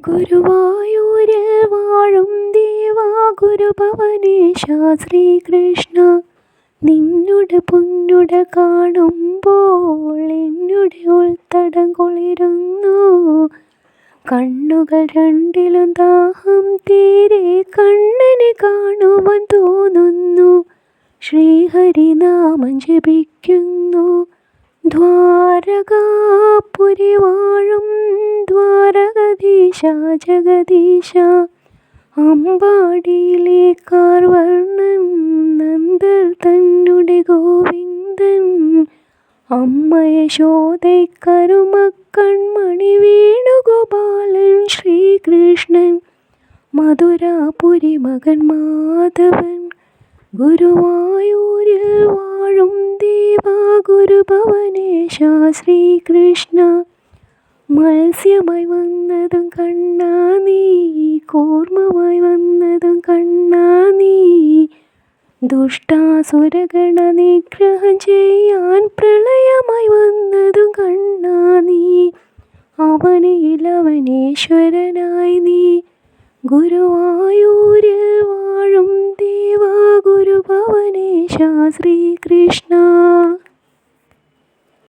ഗുരുവായൂരിൽ വാഴും ദേവാ ഗുരുഭവനേശ ശ്രീകൃഷ്ണ, നിന്നുടെ പൊന്നുട കാണുമ്പോൾ എന്നുടെ ഉൾത്തടം കുളിരുന്നു. കണ്ണുകൾ രണ്ടിലും ദാഹം തീരെ കണ്ണനെ കാണുവാൻ തോന്നുന്നു. ശ്രീഹരിനാമം ജപിക്കുന്നു. ദ്വാരകാപുരി വാഴും ദ്വാരകധീശ ജഗദീശ, അമ്പാടിയിലെ കാർവർണ്ണൻ നന്ദർ തന്നുടെ ഗോവിന്ദൻ. അമ്മ യശോദയ്ക്കരുമക്കൺമണി വേണുഗോപാലൻ ശ്രീകൃഷ്ണൻ. മധുരാപുരി മകൻ മാധവൻ ഗുരുവായൂരിൽ വാഴും ദേവാ ഗുരുഭവനേശ ശ്രീകൃഷ്ണ. മത്സ്യമായി വന്നതും കണ്ണാ നീ, കൂർമ്മമായി വന്നതും കണ്ണാ നീ. ദുഷ്ടാസുരഗണ നിഗ്രഹം ചെയ്യാൻ പ്രളയമായി വന്നതും കണ്ണാ നീ. അവനിലവനേശ്വരനായി നീ ഗുരുവായൂരിൽ വാഴും ദേവാ ഗുരുഭവനേശ ശ്രീകൃഷ്ണ.